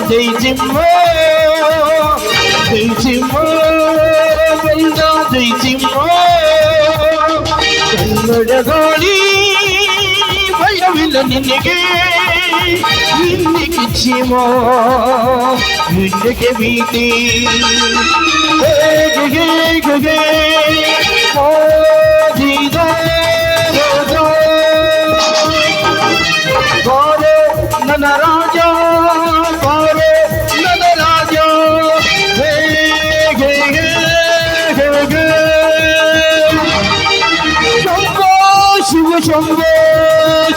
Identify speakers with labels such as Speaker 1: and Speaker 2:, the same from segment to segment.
Speaker 1: ಜೈ ಸಿಂಹ ಜೈ ಸಿಂಹ ಬಂದ ಜೈ ಸಿಂಹ ಕನ್ನಡ ಗಾಳಿ ಭಯವಿಲ್ಲ ನಿನಗೆ ನಿನ್ನೆಗೆ ಕ್ಷೇಮ ನಿನ್ನೆಗೆ ಭೀತಿ ಹೇಗೆ ಹೇಗೆ ನನ್ನ ರಾಜ ಬಾರೆ ನನ್ನ ರಾಜ ಹೇಗೆ ಹೇಗೆ ಶಂಭೋ ಶಿವ ಶಂಭೋ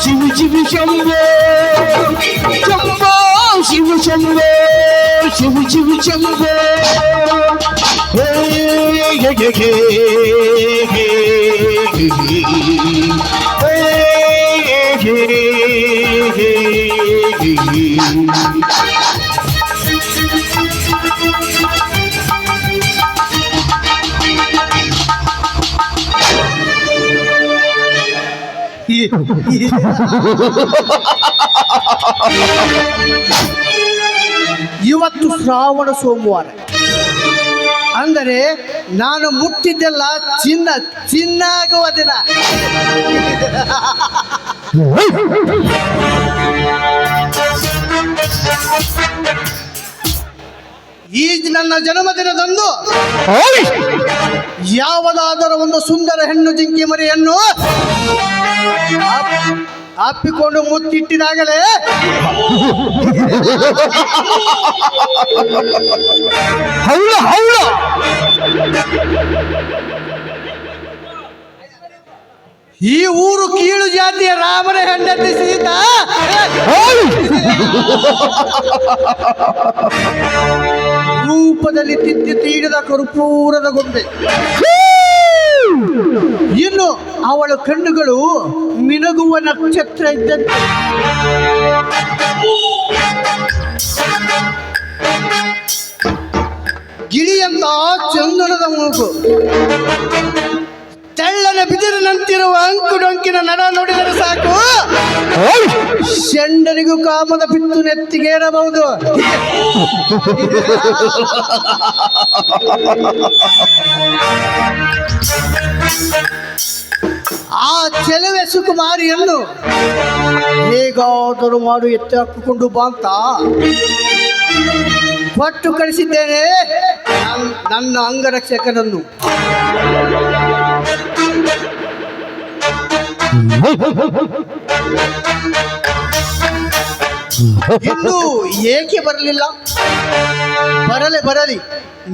Speaker 1: ಶಿವ ಶಿವ ಶಂಭೋ ಶಂಭೋ ಶಿವ ಶಂಭೋ ಶಿವ ಶಿವ ಶಂಭೋ ಹೇಗೆ
Speaker 2: ಇವತ್ತು ಶ್ರಾವಣ ಸೋಮವಾರ ಅಂದರೆ ನಾನು ಮುಟ್ಟಿದ್ದೆಲ್ಲ ಚಿನ್ನ ಚಿನ್ನಾಗುವ ದಿನ. ಈ ನನ್ನ ಜನ್ಮದಿನದಂದು ಯಾವುದಾದರೂ ಒಂದು ಸುಂದರ ಹೆಣ್ಣು ಜಿಂಕಿ ಮರಿಯನ್ನು ಅಪ್ಪಿಕೊಂಡು ಮುತ್ತಿಟ್ಟಿದಾಗಲೇ
Speaker 1: ಹೌಳ ಹೌಳ
Speaker 2: ಈ ಊರು ಕೀಳು ಜಾತಿಯ ರಾಮನ ಹೆಂಡತಿ ಸೀತಾ ರೂಪದಲ್ಲಿ ತಿತ್ತಿ ತೀಡಿದ ಕರ್ಪೂರದ ಗೊಂಬೆ. ಇನ್ನು ಅವಳ ಕಣ್ಣುಗಳು ಮಿನುಗುವ ನಕ್ಷತ್ರ ಇದ್ದಂತೆ. ಗಿಳಿಯಂತ ಚಂದನದ ಮೂಗು, ತೆಳ್ಳನ ಬಿದಿರಿನಂತಿರುವ ಅಂಕುಡೊಂಕಿನ ನಡ ನೋಡಿದರೆ ಸಾಕು ಷಂಡನಿಗೂ ಕಾಮದ ಪಿತ್ತು ನೆತ್ತಿಗೇರಬಹುದು. ಆ ಚೆಲುವೆ ಸುಕುಮಾರಿಯನ್ನು ಹೇಗಾದರೂ ಮಾಡು ಎತ್ತಿ ಹಾಕಿಕೊಂಡು ಬಾಂತ ಕೊಟ್ಟು ಕಳಿಸಿದ್ದೇನೆ ನನ್ನ ಅಂಗರಕ್ಷಕನನ್ನು. ಇನ್ನು ಏಕೆ ಬರಲಿಲ್ಲ? ಬರಲಿ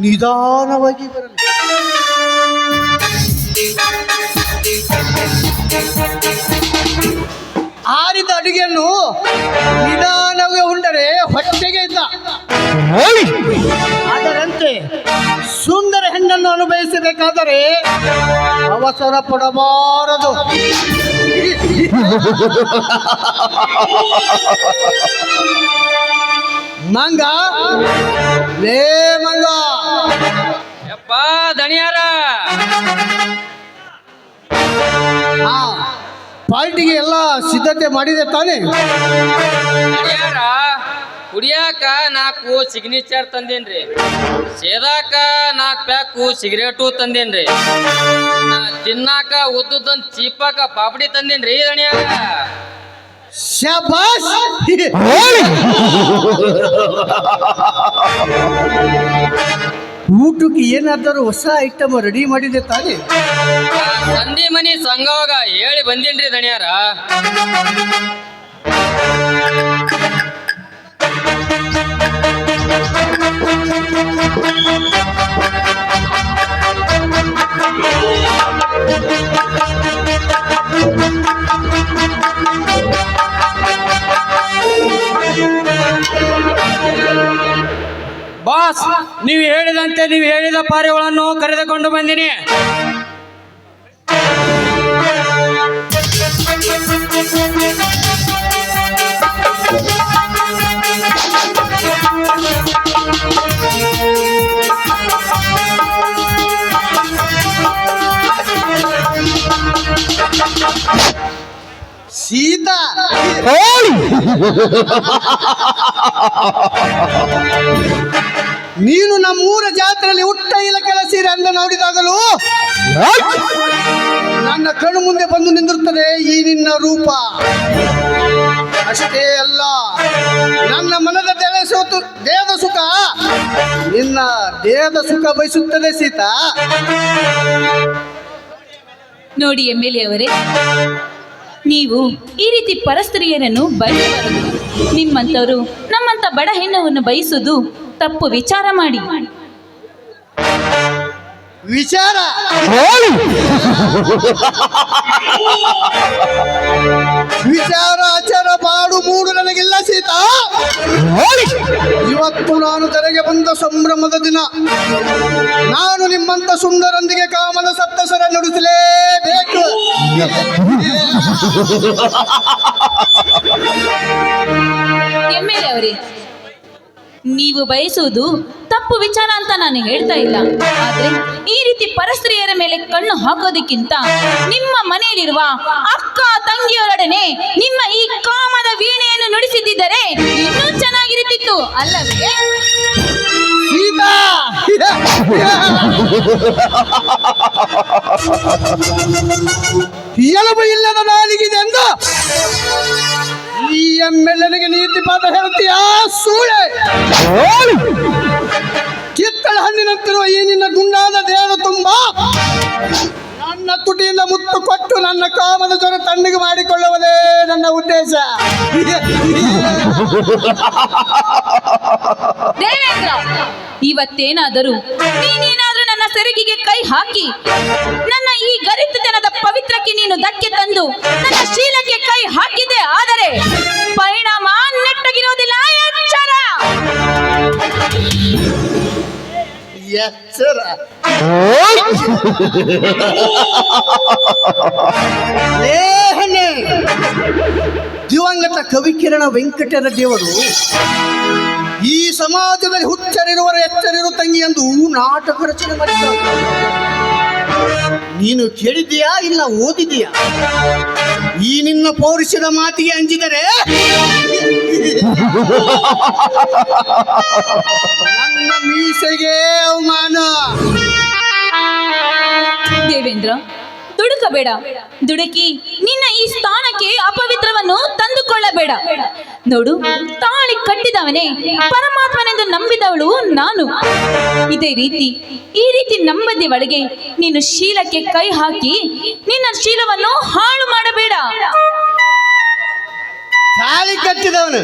Speaker 2: ನಿಧಾನವಾಗಿ ಬರಲಿ. ಆರಿದ ಅಡುಗೆಯನ್ನು ನಿಧಾನವಾಗಿ ಉಂಡರೆ ಹೊಟ್ಟೆಗೆ ಇದ್ದ. ಅದರಂತೆ ಸುಂದರ ಹೆಣ್ಣನ್ನು ಅನುಭವಿಸಬೇಕಾದರೆ ಅವಸರ ಪಡಬಾರದು. ಮಂಗ ಲೇ ಮಂಗ,
Speaker 3: ಯಪ್ಪ ದಣಿಯಾರ
Speaker 2: ಪಾರ್ಟಿಗೆ ಎಲ್ಲ ಸಿದ್ಧತೆ ಮಾಡಿದೆ ತಾನೇ?
Speaker 3: ದಣಿಯಾರ ಕುಡಿಯಾಕ 4 ಸಿಗ್ನೇಚರ್ ತಂದೇನ್ರಿ, ಸೇದಾಕ 4 ಪ್ಯಾಕು ಸಿಗರೇಟು ತಂದೇನ್ರಿ, ತಿನ್ನಾಕ ಉದ್ದುದೊಂದು ಚೀಪಾಕ ಪಾಪಡಿ ತಂದೇನ್ರಿ ದಣಿಯಾರ.
Speaker 2: ಶಾಬಾಸ್. ಊಟಕ್ಕೆ ಏನಾದರೂ ಹೊಸ ಐಟಮ್ ರೆಡಿ ಮಾಡಿದೆ ತಾನೇ?
Speaker 3: ಸಂಧಿ ಮನಿ ಸಂಘವಾಗ ಹೇಳಿ ಬಂದೇನ್ರಿ ದಣಿಯಾರ. ಬಾಸ್, ನೀವು ಹೇಳಿದಂತೆ ನೀವು ಹೇಳಿದ ಪಾರಿಗಳನ್ನು ಕರೆದುಕೊಂಡು ಬಂದಿನಿ.
Speaker 2: ಸೀತಾ
Speaker 1: ಹೋಳಿ
Speaker 2: ನೀನು ನಮ್ಮೂರ ಜಾತ್ರೆಯಲ್ಲಿ ಹುಟ್ಟ ಇಲಕೆಲ ಸೀರೆ ಅಂದ ನೋಡಿದಾಗಲೂ ನನ್ನ ಕಣ್ಣು ಮುಂದೆ ಬಂದು ನಿಂದಿರುತ್ತದೆ ಈ ನಿನ್ನ ರೂಪ. ಅಷ್ಟೇ ಅಲ್ಲ, ನನ್ನ ಮನದ ದೇಹದ ಸುಖ ನಿನ್ನ ದೇಹದ ಸುಖ ಬಯಸುತ್ತದೆ ಸೀತಾ.
Speaker 4: ನೋಡಿ ಎಮ್ಮೆಲೆ ಅವರೇ, ನೀವು ಈ ರೀತಿ ಪರಸ್ತ್ರೀಯರನ್ನು ಬಯಸಬಾರದು. ನಿಮ್ಮಂಥವರು ನಮ್ಮಂಥ ಬಡ ಹೆಣ್ಣವನ್ನು ಬಯಸುವುದು ತಪ್ಪು. ವಿಚಾರ ಮಾಡಿ.
Speaker 2: ವಿಚಾರ
Speaker 1: ಹೋಳಿ
Speaker 2: ವಿಚಾರ ಆಚಾರ ಬಾಡು ಮೂಡು ನನಗಿಲ್ಲ ಸೀತಾ.
Speaker 1: ಹೋಳಿ
Speaker 2: ಇವತ್ತು ನಾನು ತೆರೆಗೆ ಬಂದ ಸಂಭ್ರಮದ ದಿನ. ನಾನು ನಿಮ್ಮಂತ ಸುಂದರೊಂದಿಗೆ ಕಾಮದ ಸಪ್ತಸರ ನುಡಿಸಲೇಬೇಕು.
Speaker 4: ಎಮ್ಮೆಲೆ ಅವರೇ, ನೀವು ಬಯಸುವುದು ತಪ್ಪು ವಿಚಾರ ಅಂತ ನಾನು ಹೇಳ್ತಾ ಇಲ್ಲ. ಆದ್ರೆ ಈ ರೀತಿ ಪರಸ್ತ್ರೀಯರ ಮೇಲೆ ಕಣ್ಣು ಹಾಕೋದಕ್ಕಿಂತ ನಿಮ್ಮ ಮನೆಯಲ್ಲಿರುವ ಅಕ್ಕ ತಂಗಿಯರೊಡನೆ ನಿಮ್ಮ ಈ ಕಾಮದ ವೀಣೆಯನ್ನು ನುಡಿಸಿದ್ದರೆ ಇನ್ನೂ ಚೆನ್ನಾಗಿರುತ್ತಿತ್ತು ಅಲ್ಲವೇ?
Speaker 2: ಸೀತಾ ಎಲುಬು ಇಲ್ಲದ ನಾಲಿಗಿದೆ ಎಂದು ಈ ಎಮ್ಮೆಲ್ಲನಿಗೆ ನೀತಿ ಪಾಠ ಹೇಳ್ತೀಯ ಸೂಳೆ.
Speaker 1: ಹೋಳಿ
Speaker 2: ಕಿತ್ತಳೆ ಹಣ್ಣಿನಂತಿರುವ ಈ ನಿನ್ನ ಗುಂಡಾದ ದೇಹದ ತುಂಬ ನನ್ನ ತುಟಿಯಿಂದ ಮುತ್ತು ಕೊಟ್ಟು ನನ್ನ ಕಾಮದ ಜ್ವರ ತಣ್ಣಗೆ ಮಾಡಿಕೊಳ್ಳುವುದೇ ನನ್ನ ಉದ್ದೇಶ.
Speaker 4: ದೇವೇಂದ್ರ, ಇವತ್ತೇನಾದರೂ ನೀನೇನಾದ್ರೂ ನನ್ನ ಸೆರಗಿಗೆ ಕೈ ಹಾಕಿ ನನ್ನ ಈ ಗರಿತತನದ ಪವಿತ್ರಕ್ಕೆ ನೀನು ಧಕ್ಕೆ ತಂದು ನನ್ನ ಶೀಲಕ್ಕೆ ಕೈ ಹಾಕಿದೆ ಆದರೆ ಪರಿಣಾಮ ನೆಟ್ಟಗಿರುವುದಿಲ್ಲ. ಎಚ್ಚರ.
Speaker 2: ಎಚ್ಚರ. ಲೇಹನೆ. ದಿವಂಗತ ಕವಿಕಿರಣ ವೆಂಕಟರೆಡ್ಡಿಯವರು ಈ ಸಮಾಜದಲ್ಲಿ ಹುಚ್ಚರಿರುವರ ಎಚ್ಚರಿರು ತಂಗಿ ಎಂದು ನಾಟಕ ರಚನೆ ಮಾಡಿದ್ದಾರೆ. ನೀನು ಕೇಳಿದ್ದೀಯಾ ಇಲ್ಲ ಓದಿದೀಯಾ? ಈ ನಿನ್ನ ಪೌರುಷದ ಮಾತಿಗೆ ಅಂಜಿದರೆ ನನ್ನ ಮೀಸೆಗೆ ಅವಮಾನ.
Speaker 4: ದೇವೇಂದ್ರ, ದುಡುಕಬೇಡ. ದುಡುಕಿ ನಿನ್ನ ಈ ಸ್ಥಾನಕ್ಕೆ ಅಪವಿತ್ರವನ್ನು ತಂದುಕೊಳ್ಳಬೇಡ. ನೋಡು, ತಾಳಿ ಕಟ್ಟಿದವನೇ ಪರಮಾತ್ಮನೆಂದು ನಂಬಿದವಳು ನಾನು. ಇದೇ ರೀತಿ ಈ ರೀತಿ ನಂಬದಿ ಒಳಗೆ ನೀನು ಶೀಲಕ್ಕೆ ಕೈ ಹಾಕಿ ನಿನ್ನ ಶೀಲವನ್ನು ಹಾಳು ಮಾಡಬೇಡ.
Speaker 2: ತಾಳಿ ಕಟ್ಟಿದವನು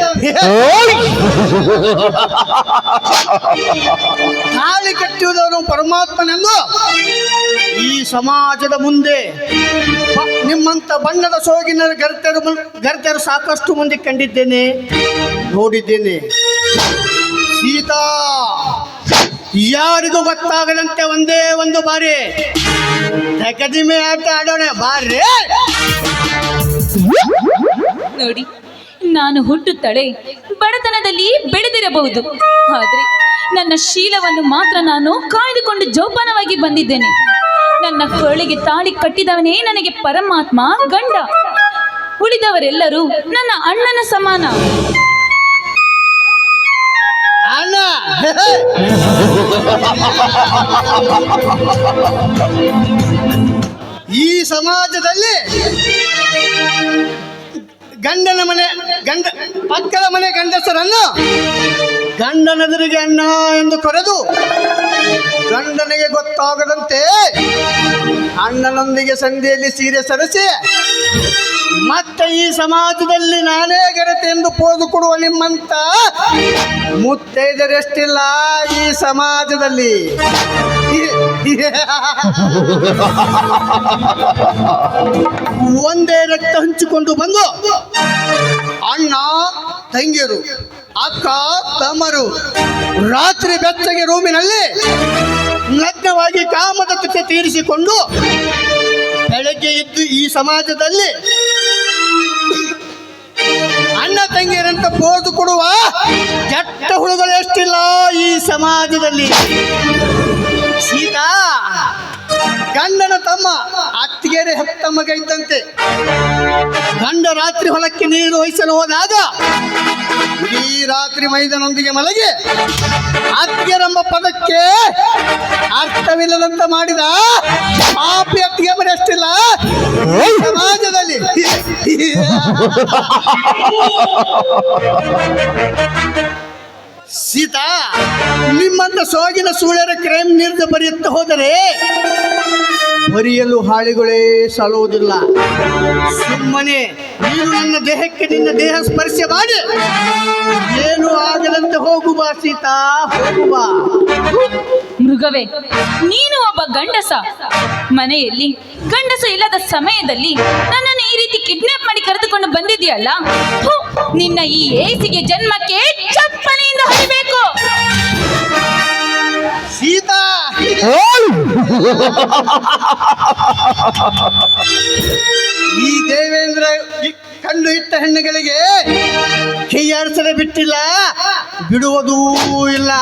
Speaker 2: ತಾಳಿ ಕಟ್ಟುವುದವನು ಪರಮಾತ್ಮನೆಂದು ಈ ಸಮಾಜದ ಮುಂದೆ ನಿಮ್ಮಂತ ಬಣ್ಣದ ಸೋಗಿನ ಗರ್ತೆರು ಸಾಕಷ್ಟು ಮಂದಿ ಕಂಡಿದ್ದೇನೆ, ನೋಡಿದ್ದೇನೆ. ಸೀತಾ, ಯಾರಿಗೂ ಗೊತ್ತಾಗದಂತೆ ಒಂದೇ ಒಂದು ಬಾರಿ ತಕದಿಮೆ ಆಟ ಆಡೋಣ ಬಾರಿ.
Speaker 4: ನೋಡಿ, ನಾನು ಹುಟ್ಟುತ್ತಳೆ ಬಡತನದಲ್ಲಿ ಬೆಳೆದಿರಬಹುದು, ಆದರೆ ನನ್ನ ಶೀಲವನ್ನು ಮಾತ್ರ ನಾನು ಕಾಯ್ದುಕೊಂಡು ಜೋಪಾನವಾಗಿ ಬಂದಿದ್ದೇನೆ. ನನ್ನ ಕೊರಳಿಗೆ ತಾಳಿ ಕಟ್ಟಿದವನೇ ನನಗೆ ಪರಮಾತ್ಮ ಗಂಡ. ಉಳಿದವರೆಲ್ಲರೂ ನನ್ನ ಅಣ್ಣನ ಸಮಾನ.
Speaker 2: ಅಣ್ಣ ಈ ಸಮಾಜದಲ್ಲಿ ಪಕ್ಕದ ಮನೆ ಗಂಡಸರನ್ನು ಗಂಡನೆದುರಿಗೆ ಅಣ್ಣ ಎಂದು ಕರೆದು ಗಂಡನಿಗೆ ಗೊತ್ತಾಗದಂತೆ ಅಣ್ಣನೊಂದಿಗೆ ಸಂಧಿಯಲ್ಲಿ ಸೀರೆ ಸರಿಸಿ ಮತ್ತೆ ಈ ಸಮಾಜದಲ್ಲಿ ನಾನೇ ಗೆರತೆ ಎಂದು ಪೋದು ಕೊಡುವ ನಿಮ್ಮಂತ ಮುತ್ತೈದರೆಷ್ಟಿಲ್ಲ ಈ ಸಮಾಜದಲ್ಲಿ. ಒಂದೇ ರಕ್ತ ಹಂಚಿಕೊಂಡು ಬಂದು ಅಣ್ಣ ತಂಗಿಯರು, ಅಕ್ಕ ತಮ್ಮರು ರಾತ್ರಿ ಬೆಚ್ಚಗೆ ರೂಮಿನಲ್ಲಿ ನಗ್ನವಾಗಿ ಕಾಮದ ತುತ್ತ ತೀರಿಸಿಕೊಂಡು ಬೆಳಗ್ಗೆ ಇದ್ದು ಈ ಸಮಾಜದಲ್ಲಿ ಅಣ್ಣ ತಂಗಿಯರಂತ ಪೋದು ಕೊಡುವ ಕೆಟ್ಟ ಹುಳುಗಳು ಎಷ್ಟಿಲ್ಲ ಈ ಸಮಾಜದಲ್ಲಿ. ಸೀತಾ, ಗಂಡನ ತಮ್ಮ ಅತ್ತಿಗೆರೆ ಹೆತ್ತ ಮಗ ಇದ್ದಂತೆ. ಗಂಡ ರಾತ್ರಿ ಹೊಲಕ್ಕೆ ನೀರು ವಹಿಸಲು ಹೋದಾಗ ಇಡೀ ರಾತ್ರಿ ಮೈದನೊಂದಿಗೆ ಮಲಗಿ ಅತ್ತಿಗೆರೆಂಬ ಪದಕ್ಕೆ ಅರ್ಥವಿಲ್ಲದಂತ ಮಾಡಿದ ಪಾಪಿ ಅತ್ತಿಗೆ ಬರೀ ಅಷ್ಟಿಲ್ಲ ಸಮಾಜದಲ್ಲಿ ಸೀತಾ, ನಿಮ್ಮಂತ ಸೋಗಿನ ಸೂಳ್ಯರ ಕ್ರೈಮ್ ನಿರ್ದ ಬರೆಯುತ್ತಾ ಹೋದರೆ ಬರೆಯಲು ಹಾಳಿಗಳೇ ಸಾಲುವುದಿಲ್ಲ. ಸುಮ್ಮನೆ ನೀನು ನನ್ನ ದೇಹಕ್ಕೆ ನಿನ್ನ ದೇಹ ಸ್ಪರ್ಶ ಮಾಡಿ ಏನು ಆಗದಂತೆ ಹೋಗುವ ಸೀತಾ, ಹೋಗುವ.
Speaker 4: ಮೃಗವೇ, ನೀನು ಒಬ್ಬ ಗಂಡಸ. ಮನೆಯಲ್ಲಿ ಗಂಡಸ ಇಲ್ಲದ ಸಮಯದಲ್ಲಿ ನನ್ನನ್ನು ಈ ರೀತಿ ಕಿಡ್ನಾಪ್ ಮಾಡಿ ಕರೆದುಕೊಂಡು ಬಂದಿದೆಯಲ್ಲ, ನಿನ್ನ ಈ ಏಸಿಗೆ ಜನ್ಮಕ್ಕೆ ಚಪ್ಪಲಿಯಿಂದ ಹೊಡಿಬೇಕು.
Speaker 2: ಸೀತಾ, ಈ ದೇವೇಂದ್ರ ಕಂಡು ಇಟ್ಟ ಹೆಣ್ಣುಗಳಿಗೆ ಕೈಯಾಡಿಸಲೇ ಬಿಟ್ಟಿಲ್ಲ, ಬಿಡುವುದೂ ಇಲ್ಲ.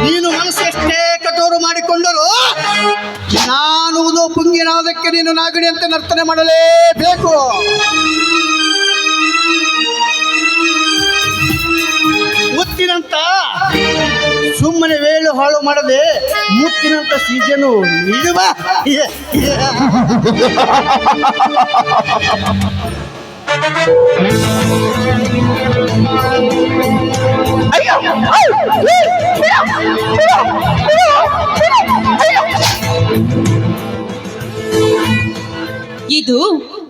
Speaker 2: ನೀನು ಮನಸ್ಸು ಎಷ್ಟೇ ಕಠೋರು ಮಾಡಿಕೊಂಡರೂ ನಾನುವುದು ಪುಂಗಿನಾದಕ್ಕೆ ನೀನು ನಾಗಣಿಯಂತೆ ನರ್ತನೆ ಮಾಡಲೇಬೇಕು. ಮುತ್ತಿನಂತ ಸುಮ್ಮನೆ ವೇಳು ಹಾಳು ಮಾಡದೆ ಮುತ್ತಿನಂತ ಸೀಜನು ನೀಡುವ.
Speaker 4: ಇದು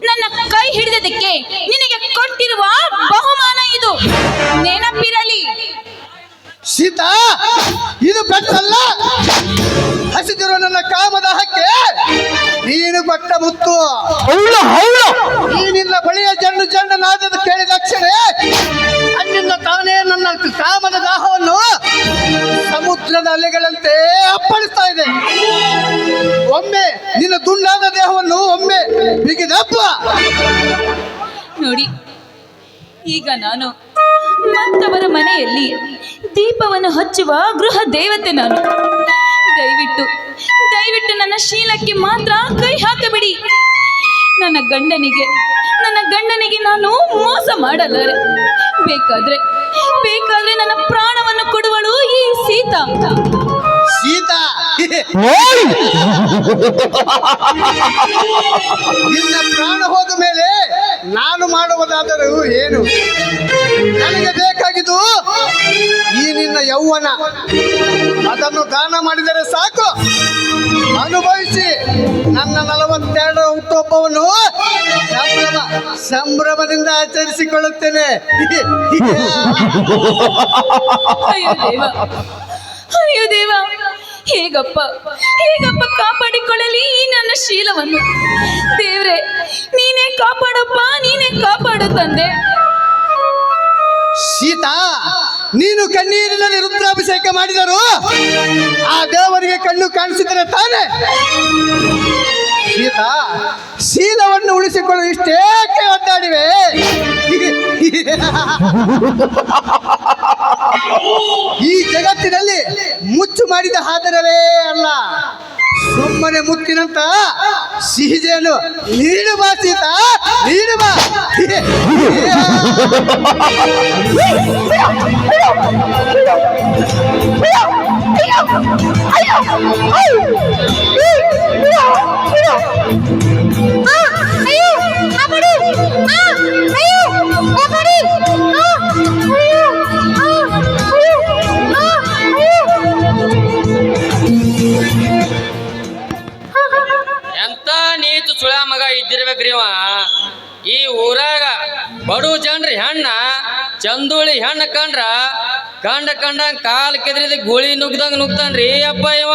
Speaker 4: ನನ್ನ ಕೈ ಹಿಡಿದದಕ್ಕೆ ನಿನಗೆ ಕೊಟ್ಟಿರುವ ಬಹುಮಾನ. ಇದು ನೆನಪಿರಲಿ.
Speaker 2: ಸೀತಾ, ಇದು ಪೆಟ್ಟಲ್ಲ, ಹಸಿದಿರೋ ನನ್ನ ಕಾಮದಾಹಕ್ಕೆ ನೀನು ಕೊಟ್ಟ ಮುತ್ತು. ಈ ನಿನ್ನ ಬಳಿಯ ಜಂಡು ಜಂಡು ನಾದದ ಕೇಳಿದ ಅನ್ನಿಂದ ತಾನೇ ನನ್ನ ಕಾಮದ ದಾಹವನ್ನು ಸಮುದ್ರದ ಅಲೆಗಳಂತೆ ಅಪ್ಪಳಿಸ್ತಾ ಇದೆ. ಒಮ್ಮೆ ನಿನ್ನ ದುಂಡಾದ ದೇಹವನ್ನು ಒಮ್ಮೆ ಬಿಗಿದಪ್ಪ.
Speaker 4: ನೋಡಿ, ಈಗ ನಾನು ಮತ್ತವರ ಮನೆಯಲ್ಲಿ ದೀಪವನ್ನು ಹಚ್ಚುವ ಗೃಹ ದೇವತೆ. ನಾನು ದಯವಿಟ್ಟು ದಯವಿಟ್ಟು ನನ್ನ ಶೀಲಕ್ಕೆ ಮಾತ್ರ ಕೈ ಹಾಕಬೇಡಿ. ನನ್ನ ಗಂಡನಿಗೆ ನಾನು ಮೋಸ ಮಾಡಲಾರೆ. ಬೇಕಾದ್ರೆ ನನ್ನ ಪ್ರಾಣವನ್ನು ಕೊಡುವಳು ಈ ಸೀತಾ.
Speaker 2: ಸೀತಾ, ನಿನ್ನ ಪ್ರಾಣ ಹೋದ ಮೇಲೆ ನಾನು ಮಾಡುವುದಾದರೂ ಏನು? ನನಗೆ ಬೇಕಾಗಿದ್ದು ಈ ನಿನ್ನ ಯೌವನ. ಅದನ್ನು ದಾನ ಮಾಡಿದರೆ ಸಾಕು. ಅನುಭವಿಸಿ ನನ್ನ 42 ಹುಟ್ಟುಹಬ್ಬವನ್ನು ಸಂಭ್ರಮದಿಂದ ಆಚರಿಸಿಕೊಳ್ಳುತ್ತೇನೆ.
Speaker 4: ಅಯ್ಯೋ ದೇವ, ಹೇಗಪ್ಪ ಕಾಪಾಡಿಕೊಳ್ಳಲಿ ಈ ನನ್ನ ಶೀಲವನ್ನು. ದೇವ್ರೆ, ನೀನೇ ಕಾಪಾಡಪ್ಪ, ನೀನೇ ಕಾಪಾಡು ತಂದೆ.
Speaker 2: ಸೀತಾ, ನೀನು ಕಣ್ಣೀರಿನಲ್ಲಿ ರುದ್ರಾಭಿಷೇಕ ಮಾಡಿದರು ಆ ದೇವರಿಗೆ ಕಣ್ಣು ಕಾಣಿಸಿದರೆ ತಾನೆ. ಸೀತಾ, ಶೀಲವನ್ನು ಉಳಿಸಿಕೊಳ್ಳಲು ಇಷ್ಟೇಕೆ ಒದ್ದಾಡಿವೆ? ಈ ಜಗತ್ತಿನಲ್ಲಿ ಮುಚ್ಚು ಮಾಡಿದ ಹಾದರವೇ ಅಲ್ಲ, ಸುಮ್ಮನೆ ಮುತ್ತಿನಂತ ಸಿಹಿಜೇನು ನೀಡುವ ಸೀತಾ, ನೀಡುವ.
Speaker 3: ಎಂತ ನೀತು ಸುಳ ಮಗ ಇದ್ದಿರ್ಬೇಕ್ರಿ ಇವ. ಈ ಊರಾಗ ಬಡು ಜನರಿ ಹೆಣ್ಣ ಚಂದುಳಿ ಹೆಣ್ಣ ಕಂಡ್ರ ಕಂಡಂಗ್ ಕಾಲ್ ಕೆದ್ರಿದ ಗುಳಿ ನುಗ್ದಂಗ ನುಗ್ತಾನ್ರಿ ಅಪ್ಪ ಇವ.